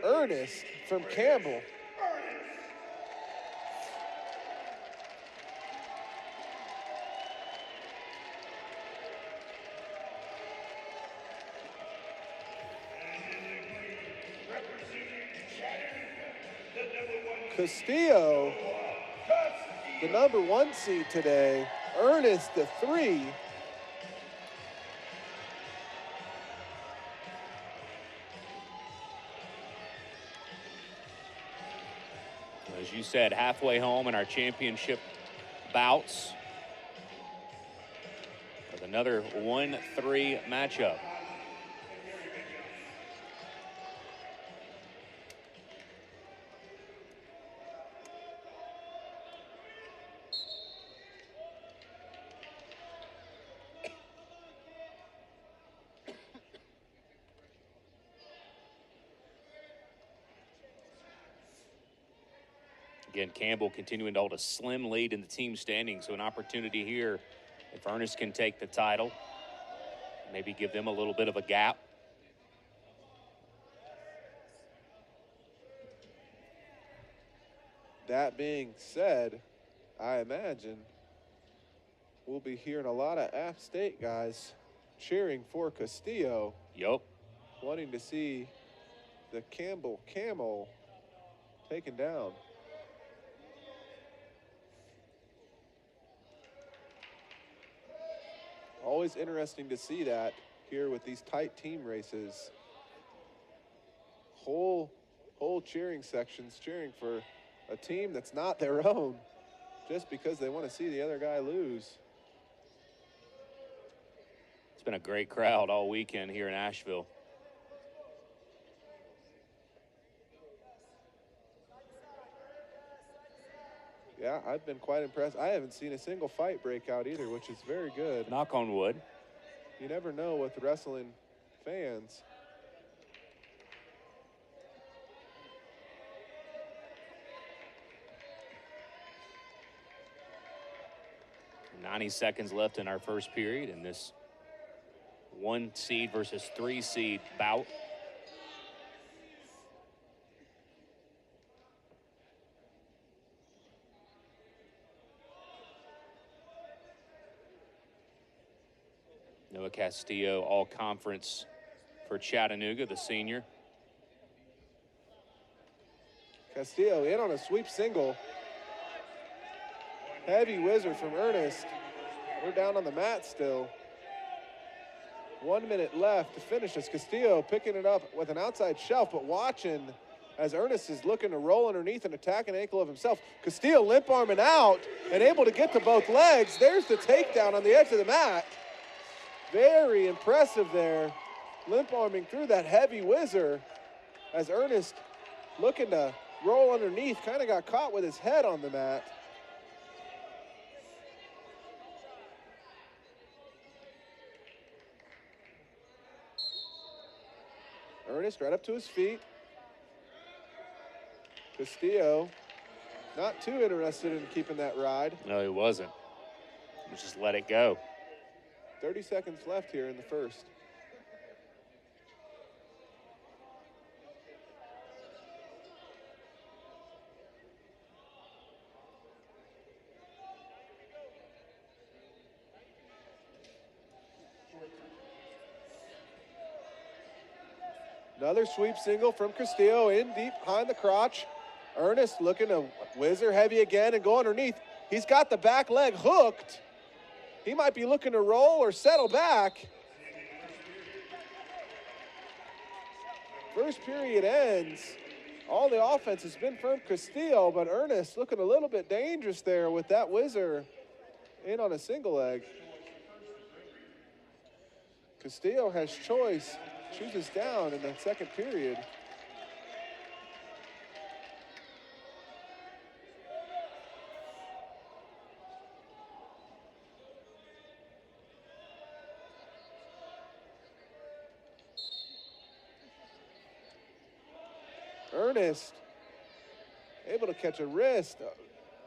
Earnest from Campbell. Castillo, the number 1 seed today. Earnest, the 3. As you said, halfway home in our championship bouts with another 1-3 matchup. Again, Campbell continuing to hold a slim lead in the team standings, so an opportunity here if Earnest can take the title, maybe give them a little bit of a gap. That being said, I imagine we'll be hearing a lot of App State guys cheering for Castillo. Yup. Wanting to see the Campbell Camel taken down. Always interesting to see that here with these tight team races. Whole cheering sections cheering for a team that's not their own just because they want to see the other guy lose. It's been a great crowd all weekend here in Asheville. Yeah, I've been quite impressed. I haven't seen a single fight break out either, which is very good. Knock on wood. You never know with wrestling fans. .90 seconds left in our first period in this 1 seed versus 3 seed bout. Noah Castillo, all conference for Chattanooga, the senior. Castillo in on a sweep single. Heavy whizzer from Earnest. We're down on the mat still. 1 minute left to finish as Castillo picking it up with an outside shelf, but watching as Earnest is looking to roll underneath and attack an ankle of himself. Castillo limp arming out and able to get to both legs. There's the takedown on the edge of the mat. Very impressive there. Limp arming through that heavy whizzer as Earnest looking to roll underneath, kind of got caught with his head on the mat. Earnest right up to his feet. Castillo not too interested in keeping that ride. No, he wasn't. Let's just let it go. 30 seconds left here in the first. Another sweep single from Castillo in deep behind the crotch. Earnest looking to whizzer heavy again and go underneath. He's got the back leg hooked. He might be looking to roll or settle back. First period ends. All the offense has been from Castillo, but Earnest looking a little bit dangerous there with that whizzer in on a single leg. Castillo has choice, chooses down in the second period. Earnest able to catch a wrist.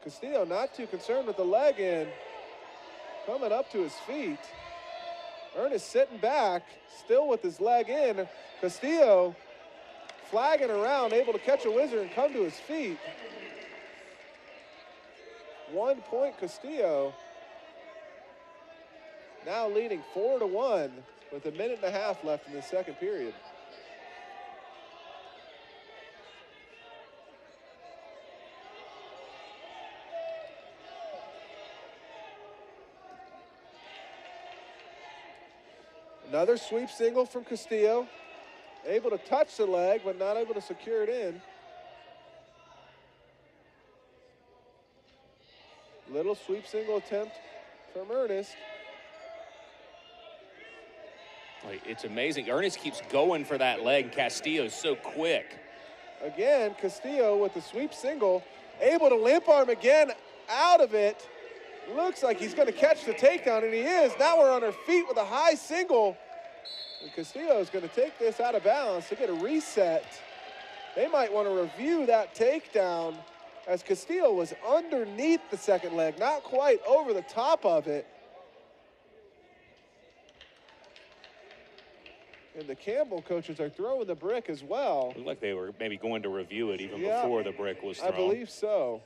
Castillo not too concerned with the leg in. Coming up to his feet. Earnest sitting back, still with his leg in. Castillo flagging around, able to catch a whizzer and come to his feet. 1 point Castillo. Now leading 4-1 with 1.5 minutes left in the second period. Another sweep single from Castillo. Able to touch the leg, but not able to secure it in. Little sweep single attempt from Earnest. It's amazing. Earnest keeps going for that leg. Castillo's so quick. Again, Castillo with the sweep single, able to limp arm again out of it. Looks like he's going to catch the takedown, and he is. Now we're on our feet with a high single. And Castillo is going to take this out of bounds to get a reset. They might want to review that takedown, as Castillo was underneath the second leg, not quite over the top of it. And the Campbell coaches are throwing the brick as well. Looked like they were maybe going to review it even before the brick was thrown. I believe so.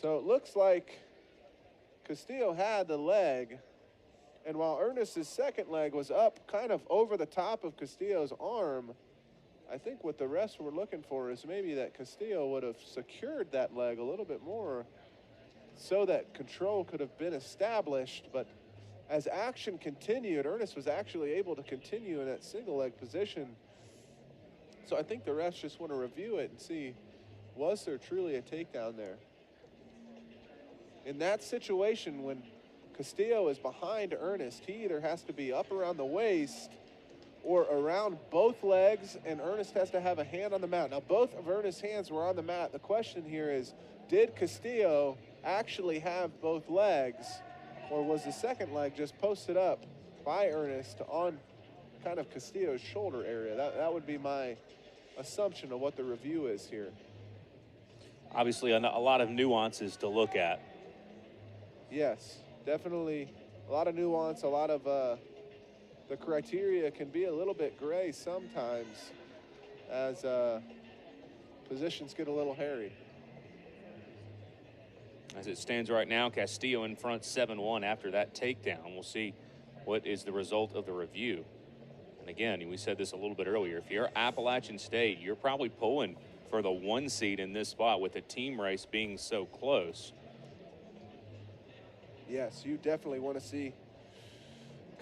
So it looks like Castillo had the leg, and while Earnest's second leg was up kind of over the top of Castillo's arm, I think what the refs were looking for is maybe that Castillo would have secured that leg a little bit more so that control could have been established. But as action continued, Earnest was actually able to continue in that single leg position. So I think the refs just want to review it and see, was there truly a takedown there? In that situation, when Castillo is behind Earnest, he either has to be up around the waist or around both legs, and Earnest has to have a hand on the mat. Now, both of Earnest's hands were on the mat. The question here is, did Castillo actually have both legs, or was the second leg just posted up by Earnest on kind of Castillo's shoulder area? That would be my assumption of what the review is here. Obviously, a lot of nuances to look at. Yes, definitely a lot of nuance, a lot of the criteria can be a little bit gray sometimes as positions get a little hairy. As it stands right now, Castillo in front 7-1 after that takedown. We'll see what is the result of the review. And again, we said this a little bit earlier, if you're Appalachian State, you're probably pulling for the 1 seed in this spot with the team race being so close. Yes, you definitely want to see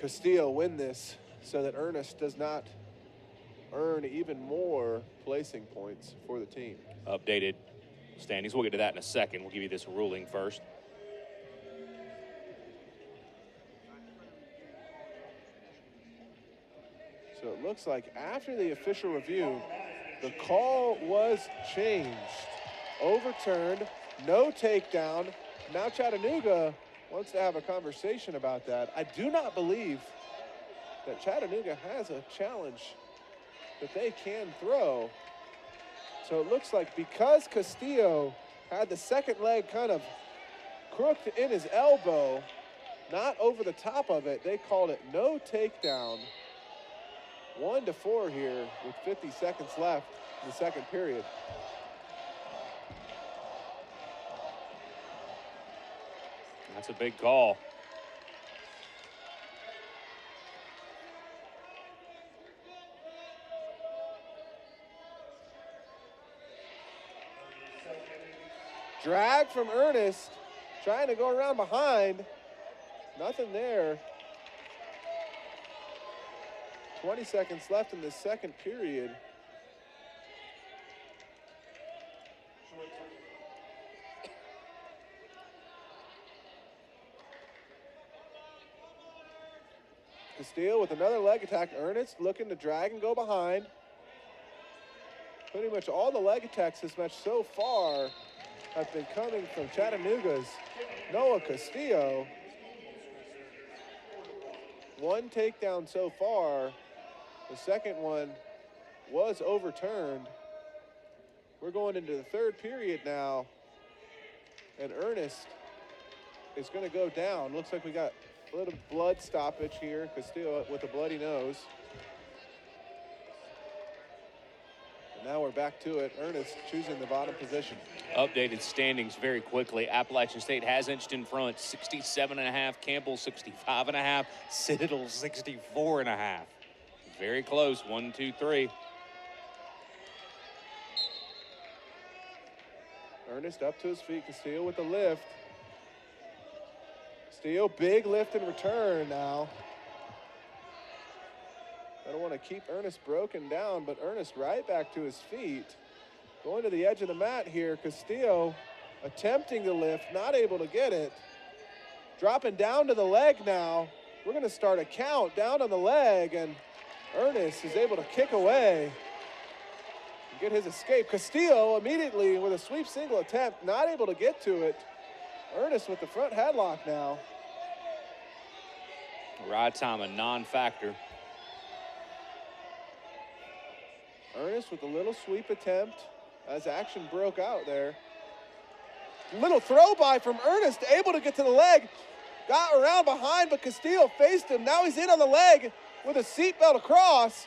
Castillo win this so that Earnest does not earn even more placing points for the team. Updated standings. We'll get to that in a second. We'll give you this ruling first. So it looks like after the official review, the call was changed, overturned, no takedown. Now Chattanooga wants to have a conversation about that. I do not believe that Chattanooga has a challenge that they can throw. So it looks like because Castillo had the second leg kind of crooked in his elbow, not over the top of it, they called it no takedown. 1-4 here with 50 seconds left in the second period. That's a big call. Drag from Earnest, trying to go around behind. Nothing there. 20 seconds left in the second period. Castillo with another leg attack. Earnest looking to drag and go behind. Pretty much all the leg attacks this match so far have been coming from Chattanooga's Noah Castillo. 1 takedown so far. The second one was overturned. We're going into the third period now, and Earnest is going to go down. Looks like we got a little blood stoppage here. Castillo with a bloody nose. And now we're back to it. Earnest choosing the bottom position. Updated standings very quickly. Appalachian State has inched in front, 67.5. Campbell 65.5. Citadel 64.5. Very close. 1, 2, 3. Earnest up to his feet. Castillo with the lift. Castillo, big lift and return now. I don't want to keep Earnest broken down, but Earnest right back to his feet. Going to the edge of the mat here. Castillo attempting to lift, not able to get it. Dropping down to the leg now. We're going to start a count down on the leg, and Earnest is able to kick away. Get his escape. Castillo immediately with a sweep single attempt, not able to get to it. Earnest with the front headlock now. Ride time a non-factor. Earnest with a little sweep attempt as action broke out there. Little throw by from Earnest, able to get to the leg. Got around behind, but Castillo faced him. Now he's in on the leg with a seatbelt across.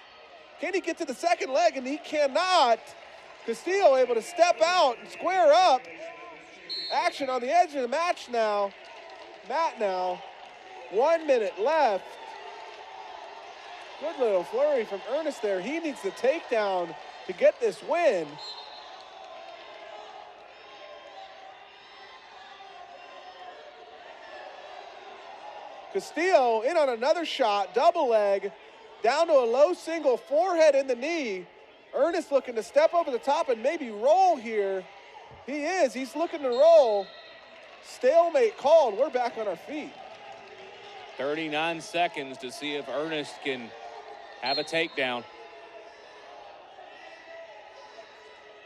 Can he get to the second leg? And he cannot. Castillo able to step out and square up. Action on the edge of the match now. Matt now. 1 minute left. Good little flurry from Earnest there. He needs the takedown to get this win. Castillo in on another shot, double leg. Down to a low single, forehead in the knee. Earnest looking to step over the top and maybe roll here. He is, he's looking to roll. Stalemate called, we're back on our feet. 39 seconds to see if Earnest can have a takedown.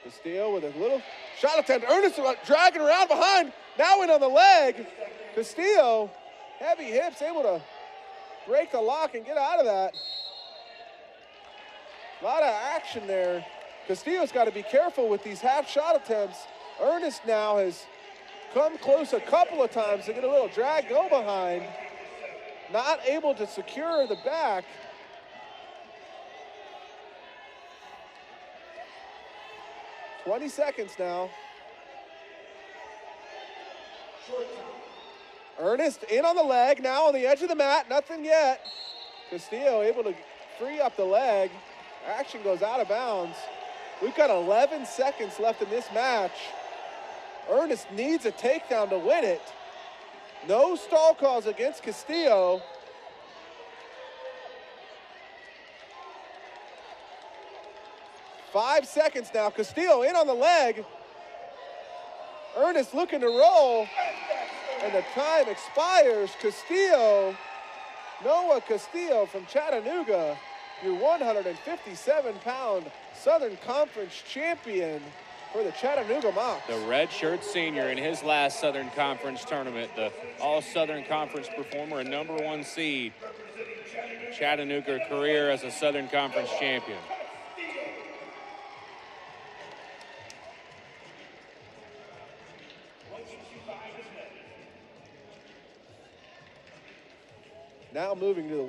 Castillo with a little shot attempt. Earnest dragging around behind, now in on the leg. Castillo, heavy hips, able to break the lock and get out of that. A lot of action there. Castillo's got to be careful with these half shot attempts. Earnest now has come close a couple of times to get a little drag go behind. Not able to secure the back. $20 seconds now. Earnest in on the leg, now on the edge of the mat, nothing yet. Castillo able to free up the leg. Action goes out of bounds. We've got 11 seconds left in this match. Earnest needs a takedown to win it. No stall calls against Castillo. Five seconds now. Castillo in on the leg. Earnest looking to roll. And the time expires. Castillo, Noah Castillo from Chattanooga, your 157-pound Southern Conference champion for the Chattanooga Mocs. The redshirt senior in his last Southern Conference tournament, the All-Southern Conference performer and #1 seed. Chattanooga career as a Southern Conference champion. Now moving to the